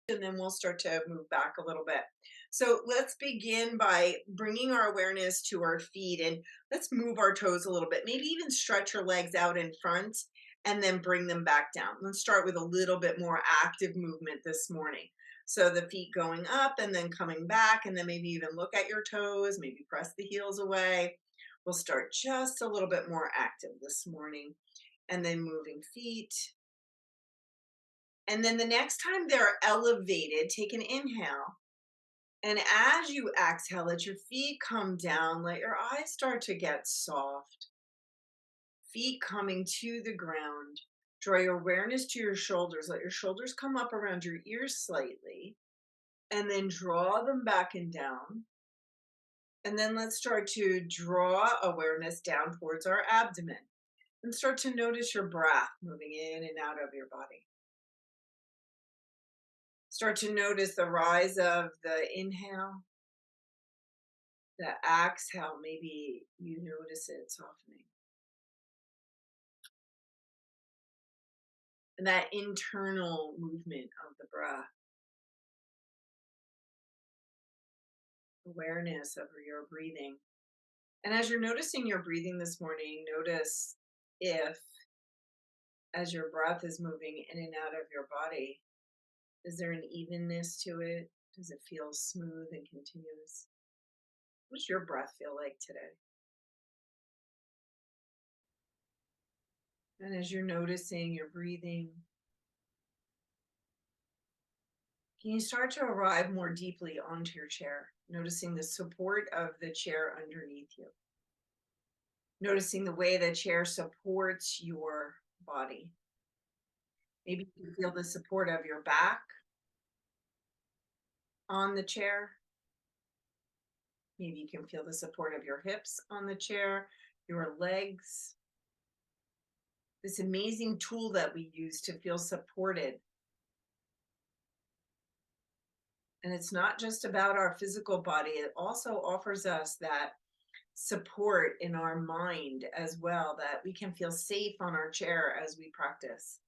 and then we'll start to move back a little bit. So let's begin by bringing our awareness to our feet and let's move our toes a little bit. Maybe even stretch your legs out in front and then bring them back down. Let's start with a little bit more active movement this morning. So the feet going up and then coming back, and then maybe even look at your toes, maybe press the heels away. We'll start just a little bit more active this morning and then moving feet. And then the next time they're elevated, take an inhale. And as you exhale, let your feet come down. Let your eyes start to get soft. Feet coming to the ground. Draw your awareness to your shoulders. Let your shoulders come up around your ears slightly. And then draw them back and down. And then let's start to draw awareness down towards our abdomen. And start to notice your breath moving in and out of your body. Start to notice the rise of the inhale, the exhale. Maybe you notice it softening. And that internal movement of the breath, awareness of your breathing. And as you're noticing your breathing this morning, notice if, as your breath is moving in and out of your body, is there an evenness to it? Does it feel smooth and continuous? What does your breath feel like today? And as you're noticing your breathing, can you start to arrive more deeply onto your chair, noticing the support of the chair underneath you? Noticing the way the chair supports your body. Maybe you feel the support of your back on the chair. Maybe you can feel the support of your hips on the chair, your legs. This amazing tool that we use to feel supported. And it's not just about our physical body, it also offers us that support in our mind as well, that we can feel safe on our chair as we practice.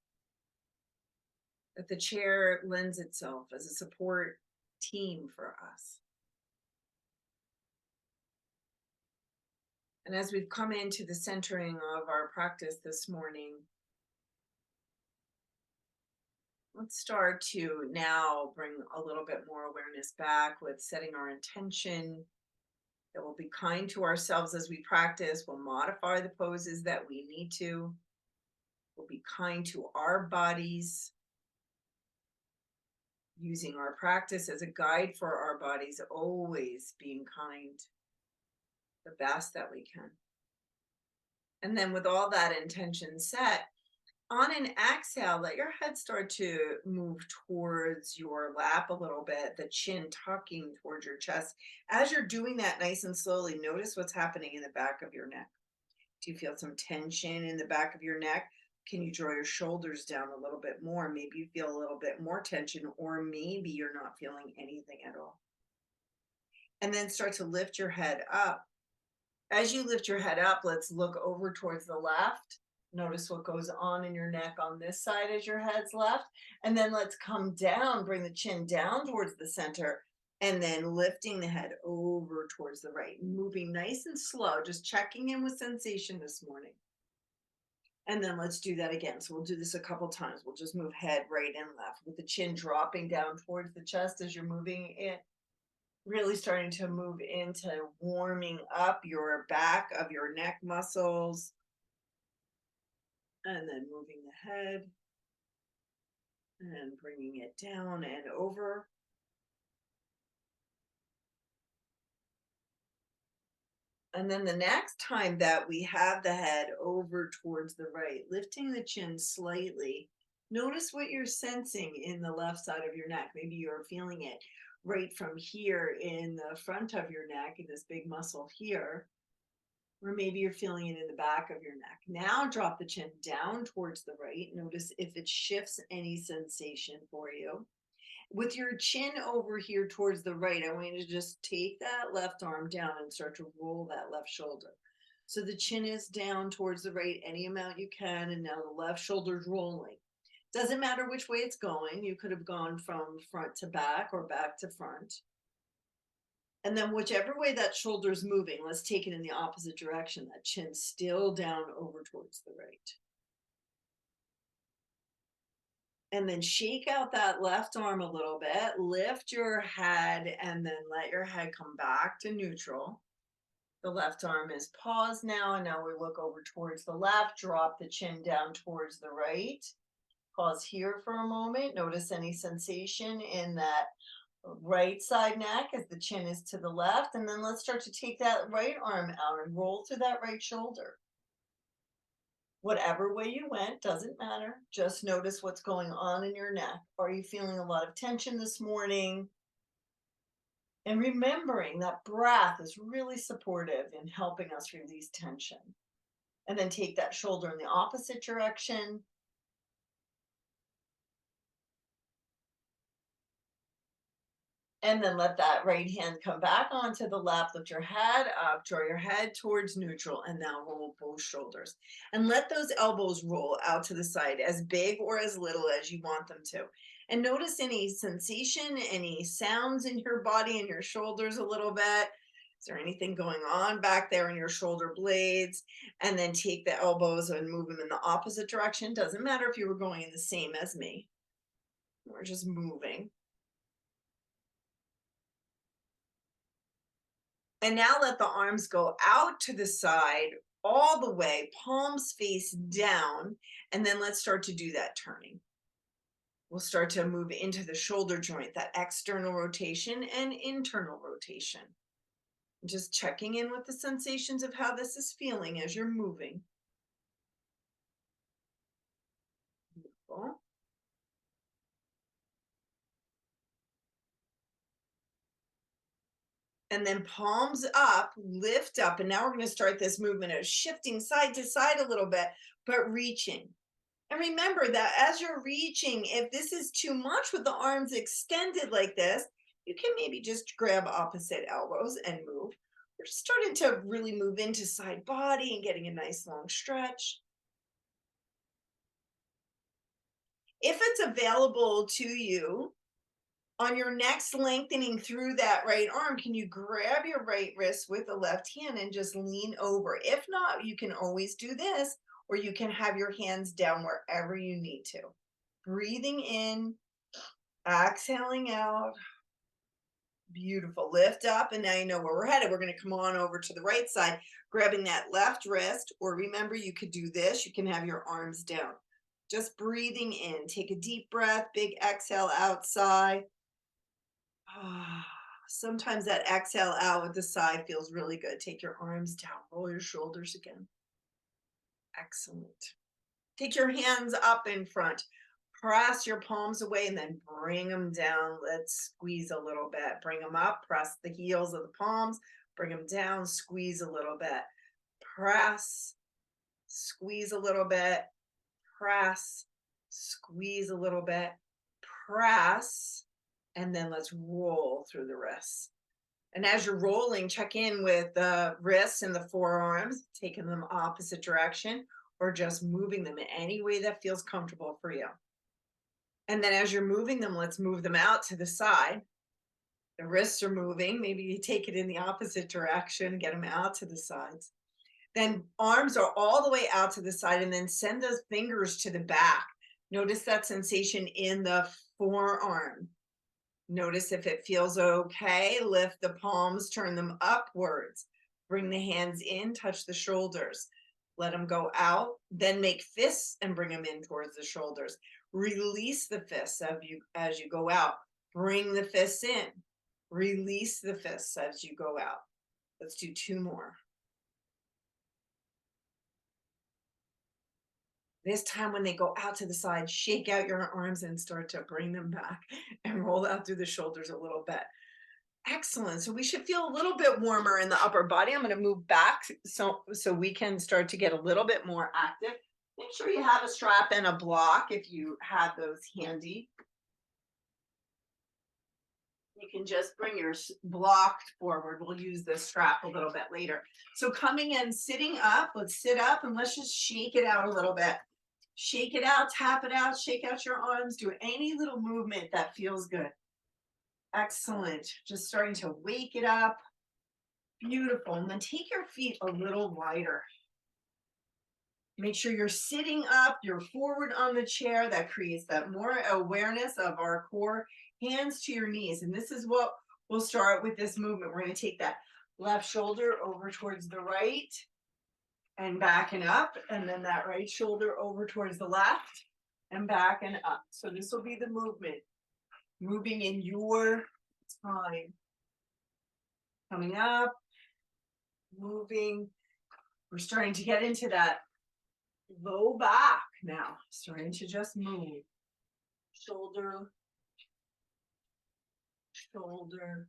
That the chair lends itself as a support team for us. And as we've come into the centering of our practice this morning, let's start to now bring a little bit more awareness back with setting our intention that we'll be kind to ourselves as we practice. We'll modify the poses that we need to. We'll be kind to our bodies, using our practice as a guide for our bodies, always being kind, the best that we can. And then with all that intention set, on an exhale, let your head start to move towards your lap a little bit, the chin tucking towards your chest. As you're doing that nice and slowly, notice what's happening in the back of your neck. Do you feel some tension in the back of your neck? Can you draw your shoulders down a little bit more? Maybe you feel a little bit more tension, or maybe you're not feeling anything at all. And then start to lift your head up. As you lift your head up, let's look over towards the left. Notice what goes on in your neck on this side as your head's left. And then let's come down, bring the chin down towards the center, and then lifting the head over towards the right, moving nice and slow, just checking in with sensation this morning. And then let's do that again. So we'll do this a couple times. We'll just move head right and left with the chin dropping down towards the chest as you're moving it, really starting to move into warming up your back of your neck muscles, and then moving the head and bringing it down and over. And then the next time that we have the head over towards the right, lifting the chin slightly, notice what you're sensing in the left side of your neck. Maybe you're feeling it right from here in the front of your neck, in this big muscle here, or maybe you're feeling it in the back of your neck. Now drop the chin down towards the right. Notice if it shifts any sensation for you. With your chin over here towards the right, I want you to just take that left arm down and start to roll that left shoulder. So the chin is down towards the right, any amount you can, and now the left shoulder's rolling. Doesn't matter which way it's going. You could have gone from front to back or back to front. And then whichever way that shoulder's moving, let's take it in the opposite direction. That chin still down over towards the right. And then shake out that left arm a little bit, lift your head, and then let your head come back to neutral. The left arm is paused now, and now we look over towards the left, drop the chin down towards the right. Pause here for a moment. Notice any sensation in that right side neck as the chin is to the left. And then let's start to take that right arm out and roll through that right shoulder. Whatever way you went, doesn't matter. Just notice what's going on in your neck. Are you feeling a lot of tension this morning? And remembering that breath is really supportive in helping us release tension. And then take that shoulder in the opposite direction. And then let that right hand come back onto the lap, lift your head up, draw your head towards neutral, and now roll both shoulders. And let those elbows roll out to the side, as big or as little as you want them to. And notice any sensation, any sounds in your body and your shoulders a little bit. Is there anything going on back there in your shoulder blades? And then take the elbows and move them in the opposite direction. Doesn't matter if you were going in the same as me. We're just moving. And now let the arms go out to the side all the way, palms face down. And then let's start to do that turning. We'll start to move into the shoulder joint, that external rotation and internal rotation. Just checking in with the sensations of how this is feeling as you're moving. Beautiful. And then palms up, lift up. And now we're going to start this movement of shifting side to side a little bit, but reaching. And remember that as you're reaching, if this is too much with the arms extended like this, you can maybe just grab opposite elbows and move. We're just starting to really move into side body and getting a nice long stretch. If it's available to you, on your next lengthening through that right arm, can you grab your right wrist with the left hand and just lean over? If not, you can always do this, or you can have your hands down wherever you need to. Breathing in, exhaling out. Beautiful. Lift up, and now you know where we're headed. We're going to come on over to the right side, grabbing that left wrist, or remember, you could do this. You can have your arms down. Just breathing in. Take a deep breath, big exhale outside. Sometimes that exhale out with the side feels really good. Take your arms down, roll your shoulders again. Excellent. Take your hands up in front, press your palms away, and then bring them down. Let's squeeze a little bit. Bring them up, press the heels of the palms, bring them down, squeeze a little bit. Press, squeeze a little bit, press, squeeze a little bit, press, and then let's roll through the wrists. And as you're rolling, check in with the wrists and the forearms, taking them opposite direction or just moving them in any way that feels comfortable for you. And then as you're moving them, let's move them out to the side. The wrists are moving. Maybe you take it in the opposite direction, get them out to the sides. Then arms are all the way out to the side, and then send those fingers to the back. Notice that sensation in the forearm. Notice if it feels okay. Lift the palms, turn them upwards. Bring the hands in, touch the shoulders. Let them go out. Then make fists and bring them in towards the shoulders. Release the fists as you go out. Bring the fists in. Release the fists as you go out. Let's do two more. This time when they go out to the side, shake out your arms and start to bring them back and roll out through the shoulders a little bit. Excellent. So we should feel a little bit warmer in the upper body. I'm going to move back so we can start to get a little bit more active. Make sure you have a strap and a block if you have those handy. You can just bring your block forward. We'll use this strap a little bit later. So coming in, sitting up, let's sit up and let's just shake it out a little bit. Shake it out, tap it out, shake out your arms, do any little movement that feels good. Excellent. Just starting to wake it up. Beautiful. And then take your feet a little wider. Make sure you're sitting up, you're forward on the chair. That creates that more awareness of our core. Hands to your knees. And this is what we'll start with this movement. We're going to take that left shoulder over towards the right and back and up. And then that right shoulder over towards the left and back and up. So this will be the movement. Moving in your time. Coming up, moving. We're starting to get into that low back now. Starting to just move. Shoulder, shoulder,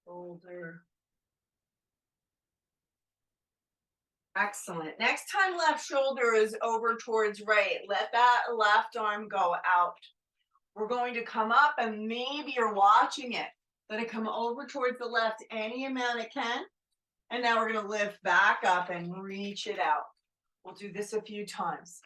shoulder. Excellent. Next time left shoulder is over towards right. Let that left arm go out. We're going to come up and maybe you're watching it. Let it come over towards the left any amount it can. And now we're going to lift back up and reach it out. We'll do this a few times.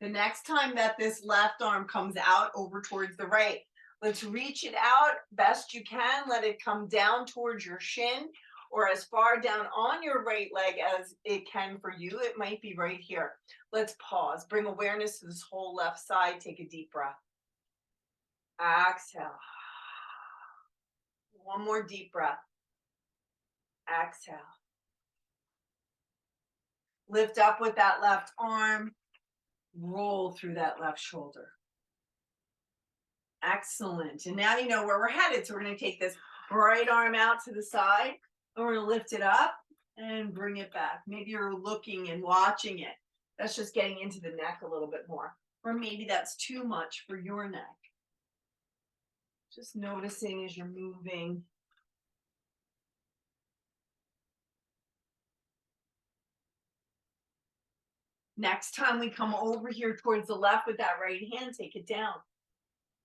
The next time that this left arm comes out over towards the right, let's reach it out best you can. Let it come down towards your shin or as far down on your right leg as it can for you. It might be right here. Let's pause. Bring awareness to this whole left side. Take a deep breath. Exhale. One more deep breath. Exhale. Lift up with that left arm. Roll through that left shoulder. Excellent. And now you know where we're headed. So we're going to take this right arm out to the side. And we're going to lift it up and bring it back. Maybe you're looking and watching it. That's just getting into the neck a little bit more. Or maybe that's too much for your neck. Just noticing as you're moving. Next time we come over here towards the left with that right hand, take it down.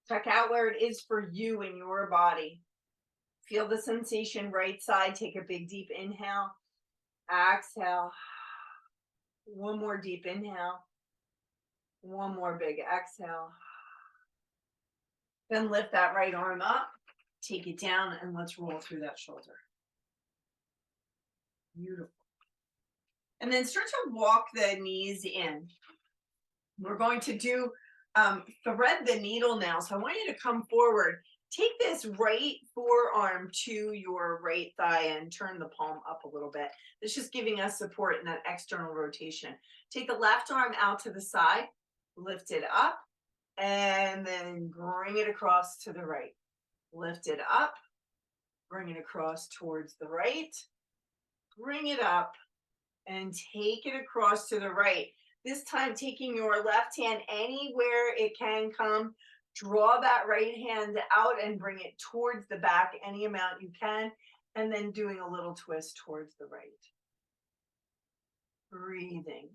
Check out where it is for you in your body. Feel the sensation right side. Take a big deep inhale. Exhale. One more deep inhale. One more big exhale. Then lift that right arm up. Take it down and let's roll through that shoulder. Beautiful. And then start to walk the knees in. We're going to do thread the needle now. So I want you to come forward. Take this right forearm to your right thigh and turn the palm up a little bit. This is just giving us support in that external rotation. Take the left arm out to the side, lift it up, and then bring it across to the right. Lift it up, bring it across towards the right, bring it up, and take it across to the right. This time taking your left hand anywhere it can come. Draw that right hand out and bring it towards the back any amount you can. And then doing a little twist towards the right. Breathing.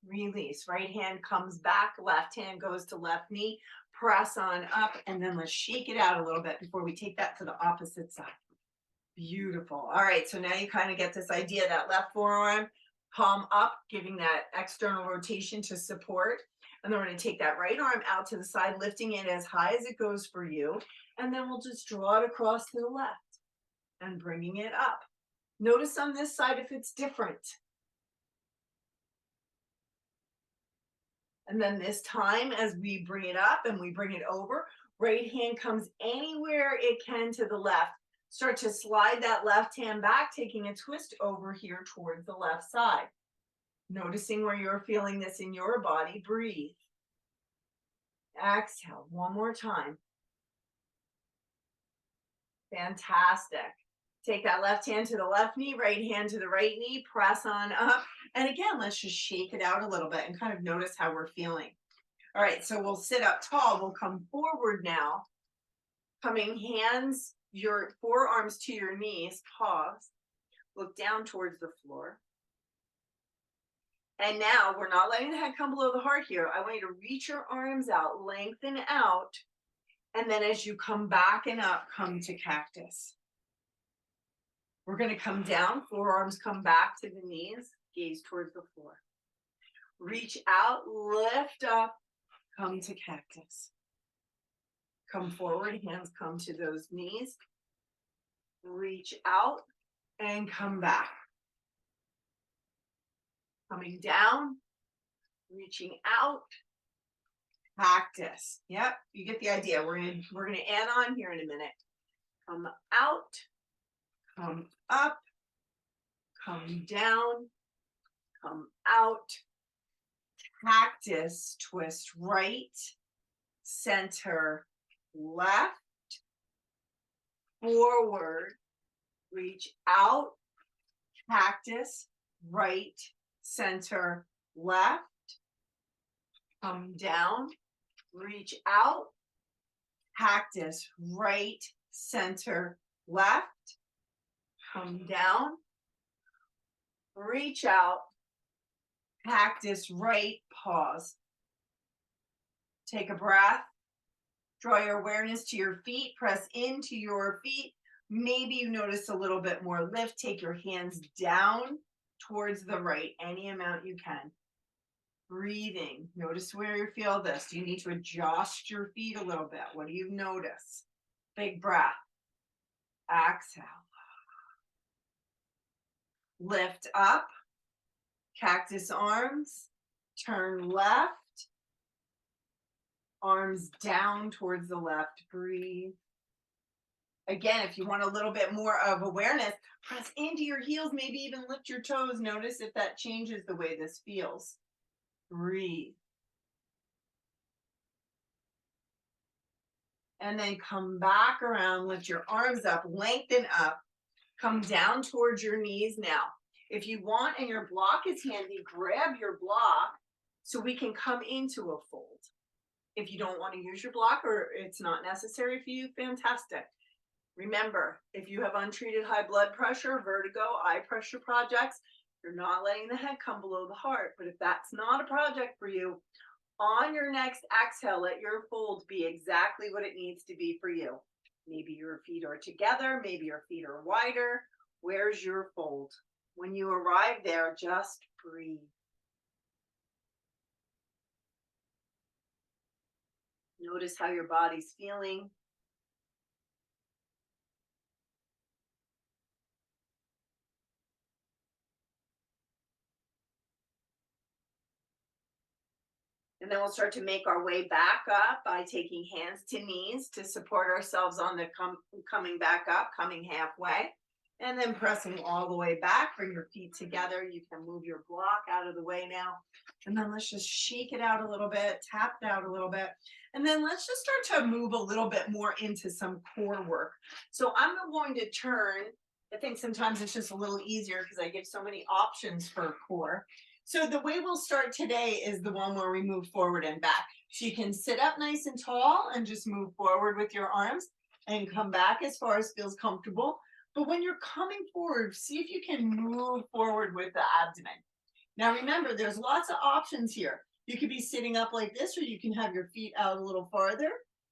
Release. Right hand comes back. Left hand goes to left knee. Press on up. And then let's shake it out a little bit before we take that to the opposite side. Beautiful. All right, so now you kind of get this idea, that left forearm, palm up, giving that external rotation to support. And then we're going to take that right arm out to the side, lifting it as high as it goes for you. And then we'll just draw it across to the left and bringing it up. Notice on this side if it's different. And then this time as we bring it up and we bring it over, right hand comes anywhere it can to the left. Start to slide that left hand back, taking a twist over here towards the left side. Noticing where you're feeling this in your body. Breathe. Exhale. One more time. Fantastic. Take that left hand to the left knee, right hand to the right knee, press on up. And again, let's just shake it out a little bit and kind of notice how we're feeling. All right, so we'll sit up tall. We'll come forward now. Coming hands, your forearms to your knees, pause, look down towards the floor. And now we're not letting the head come below the heart here. I want you to reach your arms out, lengthen out. And then as you come back and up, come to cactus. We're going to come down, forearms come back to the knees, gaze towards the floor. Reach out, lift up, come to cactus. Come forward, hands come to those knees. Reach out and come back. Coming down, reaching out, cactus. Yep, you get the idea. We're gonna add on here in a minute. Come out, come up, come down, come out. Cactus, twist right, center, left, forward, reach out, cactus, right, center, left, come down, reach out, cactus, right, center, left, come down, reach out, cactus, right, pause. Take a breath. Draw your awareness to your feet. Press into your feet. Maybe you notice a little bit more lift. Take your hands down towards the right, any amount you can. Breathing. Notice where you feel this. Do you need to adjust your feet a little bit? What do you notice? Big breath. Exhale. Lift up. Cactus arms. Turn left. Arms down towards the left. Breathe. Again, if you want a little bit more of awareness, press into your heels, maybe even lift your toes. Notice if that changes the way this feels. Breathe. And then come back around, lift your arms up, lengthen up, come down towards your knees now. If you want and your block is handy, grab your block so we can come into a fold. If you don't want to use your block or it's not necessary for you, fantastic. Remember, if you have untreated high blood pressure, vertigo, eye pressure projects, you're not letting the head come below the heart. But if that's not a project for you, on your next exhale, let your fold be exactly what it needs to be for you. Maybe your feet are together, maybe your feet are wider. Where's your fold? When you arrive there, just breathe. Notice how your body's feeling. And then we'll start to make our way back up by taking hands to knees to support ourselves on the coming back up, coming halfway. And then pressing all the way back, bring your feet together. You can move your block out of the way now. And then let's just shake it out a little bit, tap it out a little bit. And then let's just start to move a little bit more into some core work. So I'm going to turn, I think sometimes it's just a little easier because I give so many options for core. So the way we'll start today is the one where we move forward and back. So you can sit up nice and tall and just move forward with your arms and come back as far as feels comfortable. But when you're coming forward, see if you can move forward with the abdomen. Now remember, there's lots of options here. You could be sitting up like this, or you can have your feet out a little farther,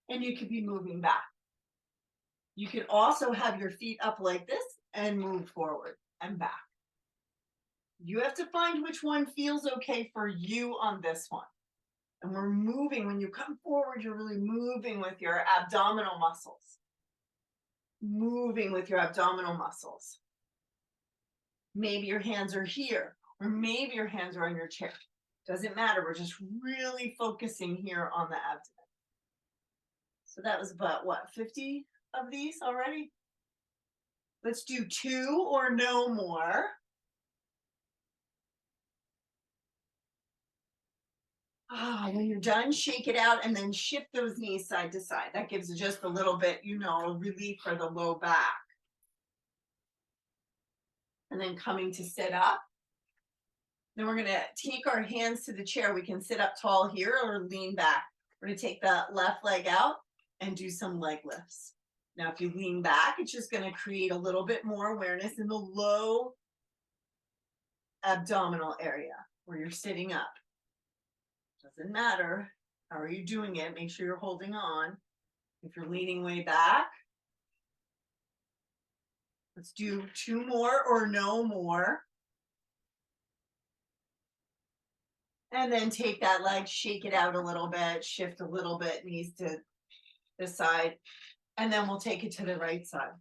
and you could be moving back. You can also have your feet up like this and move forward and back. You have to find which one feels okay for you on this one. And we're moving. When you come forward, you're really moving with your abdominal muscles. Moving with your abdominal muscles. Maybe your hands are here, or maybe your hands are on your chair. Doesn't matter. We're just really focusing here on the abdomen. So that was about, what, 50 of these already? Let's do 2 or no more. When you're done, shake it out and then shift those knees side to side. That gives just a little bit, relief for the low back. And then coming to sit up. Then we're going to take our hands to the chair. We can sit up tall here or lean back. We're going to take the left leg out and do some leg lifts. Now, if you lean back, it's just going to create a little bit more awareness in the low abdominal area. or you're sitting up. Doesn't matter. How are you doing it? Make sure you're holding on. If you're leaning way back, let's do 2 more or no more. And then take that leg, shake it out a little bit, shift a little bit, knees to the side. And then we'll take it to the right side.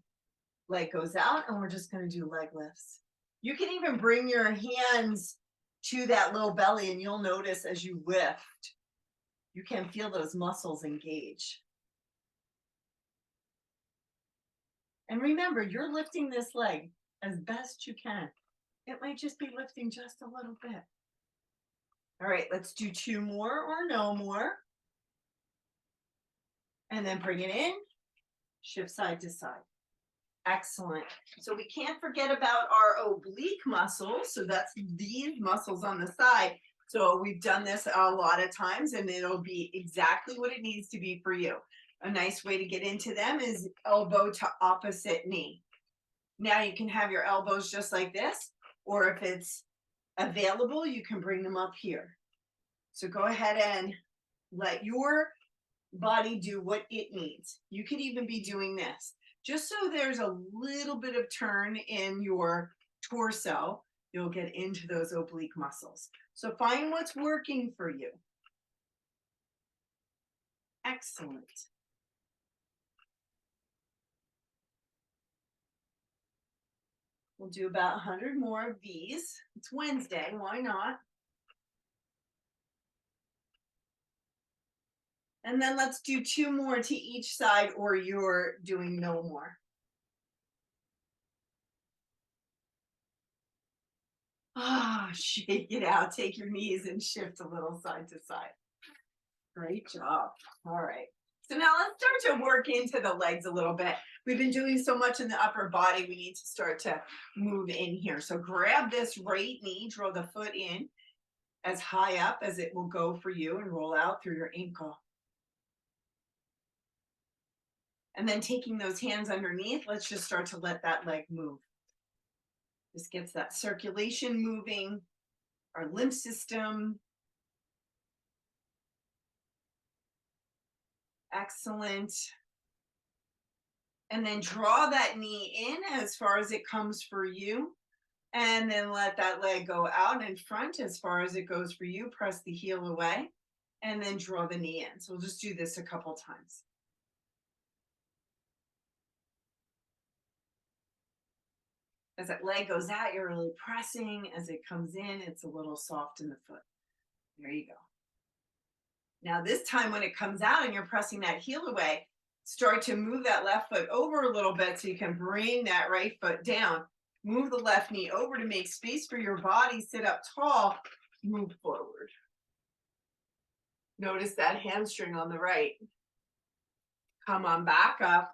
Leg goes out, and we're just going to do leg lifts. You can even bring your hands to that low belly, and you'll notice as you lift, you can feel those muscles engage. And remember, you're lifting this leg as best you can. It might just be lifting just a little bit. All right, let's do 2 more or no more. And then bring it in, shift side to side. Excellent. So we can't forget about our oblique muscles. So that's these muscles on the side. So we've done this a lot of times, and it'll be exactly what it needs to be for you. A nice way to get into them is elbow to opposite knee. Now you can have your elbows just like this, or if it's available, you can bring them up here. So go ahead and let your body do what it needs. You could even be doing this, just so there's a little bit of turn in your torso. You'll get into those oblique muscles. So find what's working for you. Excellent. We'll do about 100 more of these. It's Wednesday, why not? And then let's do 2 more to each side, or you're doing no more. Shake it out. Take your knees and shift a little side to side. Great job. All right. So now let's start to work into the legs a little bit. We've been doing so much in the upper body. We need to start to move in here. So grab this right knee, draw the foot in as high up as it will go for you, and roll out through your ankle. And then taking those hands underneath, let's just start to let that leg move. This gets that circulation moving, our lymph system. Excellent. And then draw that knee in as far as it comes for you. And then let that leg go out in front as far as it goes for you. Press the heel away and then draw the knee in. So we'll just do this a couple times. As that leg goes out, you're really pressing. As it comes in, it's a little soft in the foot. There you go. Now this time when it comes out and you're pressing that heel away, start to move that left foot over a little bit so you can bring that right foot down. Move the left knee over to make space for your body. Sit up tall, move forward. Notice that hamstring on the right. Come on back up,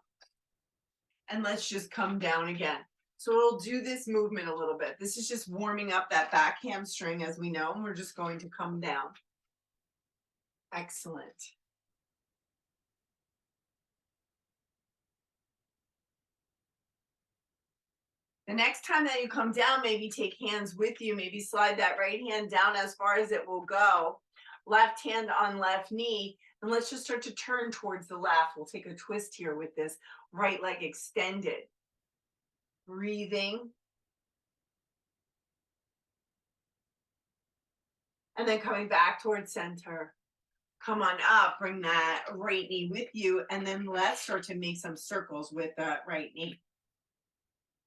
and let's just come down again. So we'll do this movement a little bit. This is just warming up that back hamstring, as we know, and we're just going to come down. Excellent. The next time that you come down, maybe take hands with you, maybe slide that right hand down as far as it will go. Left hand on left knee, and let's just start to turn towards the left. We'll take a twist here with this right leg extended. Breathing. And then coming back towards center. Come on up, bring that right knee with you, and then let's start to make some circles with that right knee.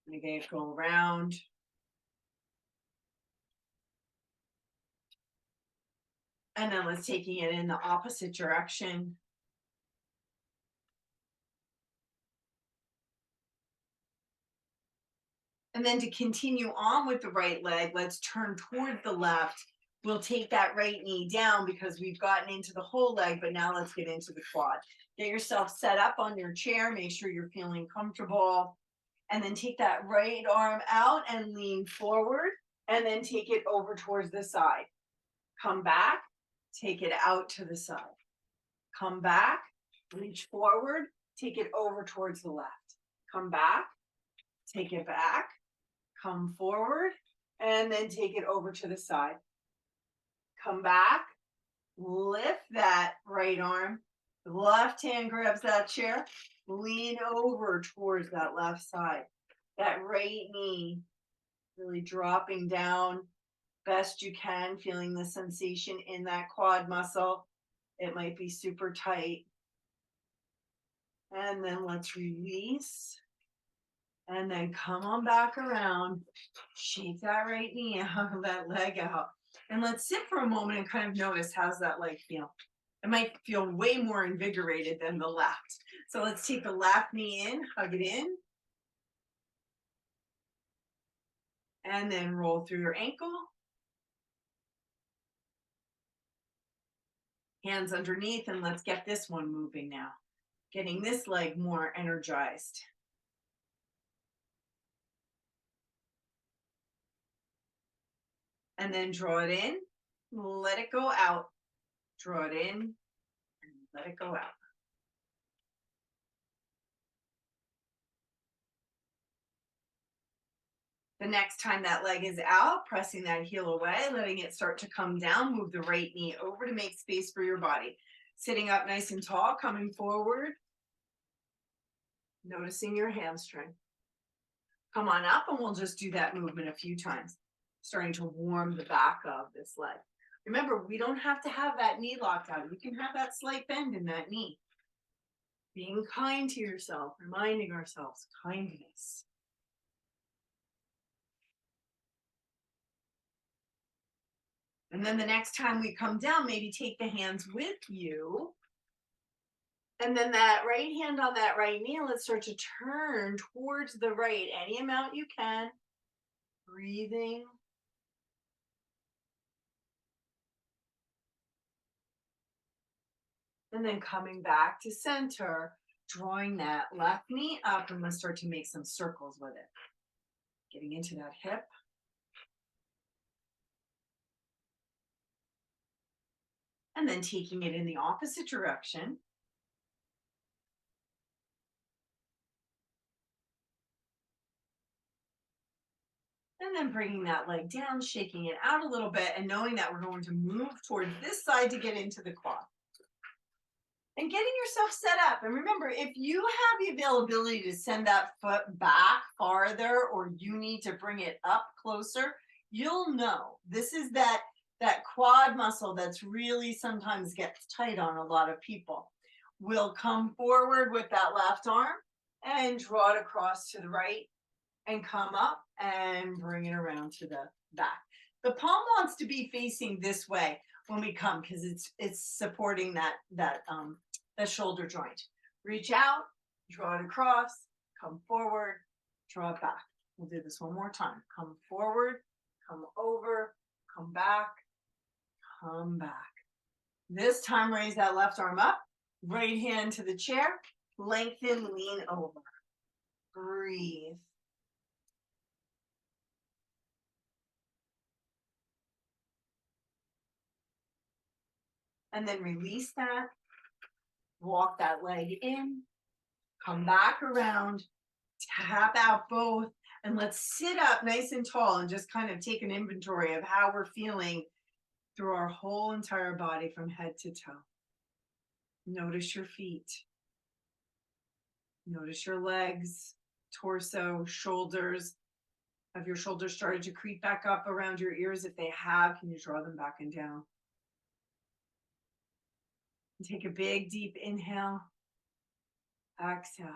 And again, go around. And then let's taking it in the opposite direction. And then to continue on with the right leg, let's turn toward the left. We'll take that right knee down because we've gotten into the whole leg, but now let's get into the quad. Get yourself set up on your chair. Make sure you're feeling comfortable. And then take that right arm out and lean forward, and then take it over towards the side. Come back, take it out to the side. Come back, reach forward, take it over towards the left. Come back, take it back, come forward, and then take it over to the side. come back, lift that right arm, the left hand grabs that chair, lean over towards that left side. That right knee really dropping down best you can, feeling the sensation in that quad muscle. It might be super tight. And then let's release. And then come on back around. Shake that right knee out, that leg out. And let's sit for a moment and kind of notice, how's that leg feel? It might feel way more invigorated than the left. So let's take the left knee in, hug it in. And then roll through your ankle. Hands underneath, and let's get this one moving now. Getting this leg more energized. And then draw it in, let it go out. Draw it in, and let it go out. The next time that leg is out, pressing that heel away, letting it start to come down, move the right knee over to make space for your body. Sitting up nice and tall, coming forward. Noticing your hamstring. Come on up and we'll just do that movement a few times. Starting to warm the back of this leg. Remember, we don't have to have that knee locked out. You can have that slight bend in that knee. Being kind to yourself, reminding ourselves kindness. And then the next time we come down, maybe take the hands with you. And then that right hand on that right knee, let's start to turn towards the right, any amount you can. Breathing. And then coming back to center, drawing that left knee up, and let's start to make some circles with it. Getting into that hip. And then taking it in the opposite direction. And then bringing that leg down, shaking it out a little bit, and knowing that we're going to move towards this side to get into the quad. And getting yourself set up. And remember, if you have the availability to send that foot back farther, or you need to bring it up closer, you'll know this is that quad muscle that's really sometimes gets tight on a lot of people. We'll come forward with that left arm and draw it across to the right and come up and bring it around to the back. The palm wants to be facing this way when we come, because it's supporting that shoulder joint. Reach out, draw it across, come forward, draw it back. We'll do this one more time. Come forward, come over, come back, come back. This time, raise that left arm up, right hand to the chair, lengthen, lean over. Breathe. And then release that. Walk that leg in, come back around, tap out both, and let's sit up nice and tall and just kind of take an inventory of how we're feeling through our whole entire body from head to toe. Notice your feet. Notice your legs, torso, shoulders. Have your shoulders started to creep back up around your ears? If they have, can you draw them back and down? And take a big, deep inhale. Exhale.